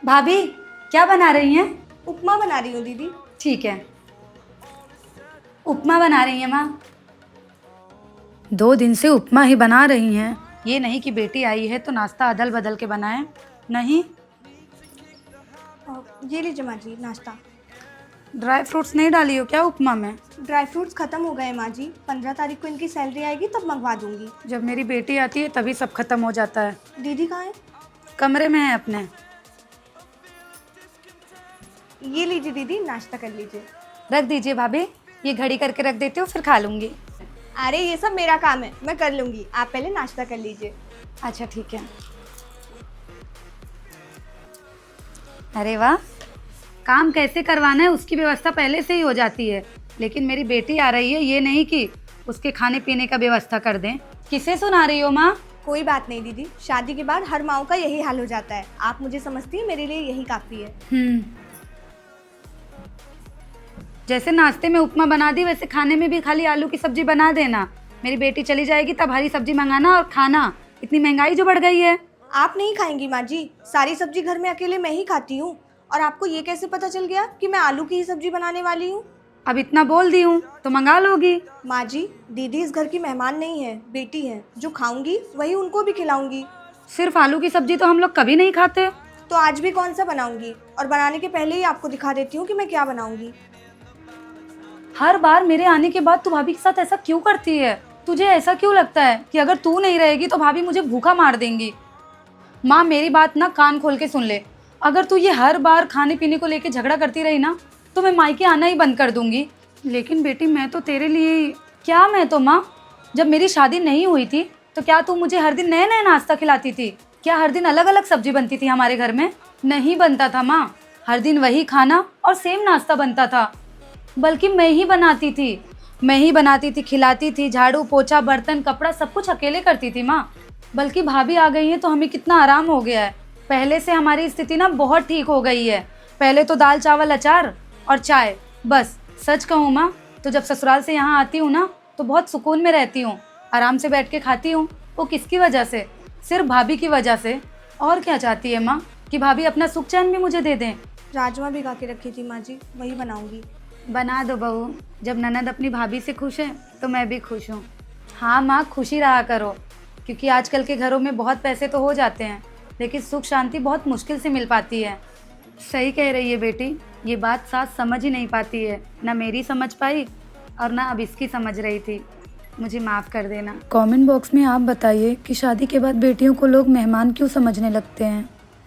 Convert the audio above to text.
भाभी क्या बना रही हैं? उपमा बना रही हूँ दीदी। ठीक है, उपमा बना रही हैं माँ? 2 दिन से उपमा ही बना रही हैं। ये नहीं कि बेटी आई है तो नाश्ता अदल बदल के बनाएं। नहीं, ये लीजिए माँ जी नाश्ता। ड्राई फ्रूट्स नहीं डाली हो क्या उपमा में? ड्राई फ्रूट्स ख़त्म हो गए माँ जी, 15 तारीख को इनकी सैलरी आएगी तब मंगवा दूंगी। जब मेरी बेटी आती है तभी सब खत्म हो जाता है। दीदी कहाँ है? कमरे में है अपने। ये लीजिए दीदी, नाश्ता कर लीजिए। रख दीजिए भाभी, ये घड़ी करके रख देती हूँ, फिर खा लूँगी। अरे ये सब मेरा काम है, मैं कर लूँगी, आप पहले नाश्ता कर लीजिए। अच्छा ठीक है। अरे वाह, काम कैसे करवाना है उसकी व्यवस्था पहले से ही हो जाती है। लेकिन मेरी बेटी आ रही है, ये नहीं कि उसके खाने पीने का व्यवस्था कर दें। किसे सुना रही हो माँ? कोई बात नहीं दीदी, शादी के बाद हर माँ का यही हाल हो जाता है। आप मुझे समझती हैं, मेरे लिए यही काफ़ी है। जैसे नाश्ते में उपमा बना दी, वैसे खाने में भी खाली आलू की सब्जी बना देना। मेरी बेटी चली जाएगी तब हरी सब्जी मंगाना और खाना। इतनी महंगाई जो बढ़ गई है। आप नहीं खाएंगी माँ जी, सारी सब्जी घर में अकेले मैं ही खाती हूँ। और आपको ये कैसे पता चल गया कि मैं आलू की ही सब्जी बनाने वाली हूँ? अब इतना बोल दी हूँ तो मंगा लोगी। माँ जी, दीदी इस घर की मेहमान नहीं है, बेटी है। जो खाऊंगी वही उनको भी खिलाऊंगी। सिर्फ आलू की सब्जी तो हम लोग कभी नहीं खाते। तो आज भी कौन सा बनाऊंगी, और बनाने के पहले ही आपको दिखा देती हूँ कि मैं क्या बनाऊंगी। हर बार मेरे आने के बाद तू भाभी के साथ ऐसा क्यों करती है? तुझे ऐसा क्यों लगता है कि अगर तू नहीं रहेगी तो भाभी मुझे भूखा मार देंगी? माँ मेरी बात ना कान खोल के सुन ले। अगर तू ये हर बार खाने पीने को लेके झगड़ा करती रही ना तो मैं मायके आना ही बंद कर दूंगी। लेकिन बेटी मैं तो तेरे लिए क्या, मैं तो माँ जब मेरी शादी नहीं हुई थी तो क्या तू मुझे हर दिन नए नए नाश्ता खिलाती थी? क्या हर दिन अलग अलग सब्जी बनती थी हमारे घर में? नहीं बनता था माँ, हर दिन वही खाना और सेम नाश्ता बनता था। बल्कि मैं ही बनाती थी, खिलाती थी, झाड़ू पोछा बर्तन कपड़ा सब कुछ अकेले करती थी माँ। बल्कि भाभी आ गई है तो हमें कितना आराम हो गया है। पहले से हमारी स्थिति ना बहुत ठीक हो गई है। पहले तो दाल चावल अचार और चाय, बस। सच कहूँ माँ तो जब ससुराल से यहाँ आती हूँ ना तो बहुत सुकून में रहती हूँ, आराम से बैठ के खाती हूँ। वो किसकी वजह से? सिर्फ भाभी की वजह से। और क्या चाहती है माँ कि भाभी अपना सुख चैन भी मुझे दे दें? राजमा भिगा के रखी थी माँ जी, वही बनाऊंगी। बना दो बहू, जब ननद अपनी भाभी से खुश है तो मैं भी खुश हूँ। हाँ माँ, खुशी रहा करो, क्योंकि आजकल के घरों में बहुत पैसे तो हो जाते हैं लेकिन सुख शांति बहुत मुश्किल से मिल पाती है। सही कह रही है बेटी, ये बात सास समझ ही नहीं पाती है। ना मेरी समझ पाई और ना अब इसकी समझ रही थी। मुझे माफ़ कर देना। कमेंट बॉक्स में आप बताइए कि शादी के बाद बेटियों को लोग मेहमान क्यों समझने लगते हैं।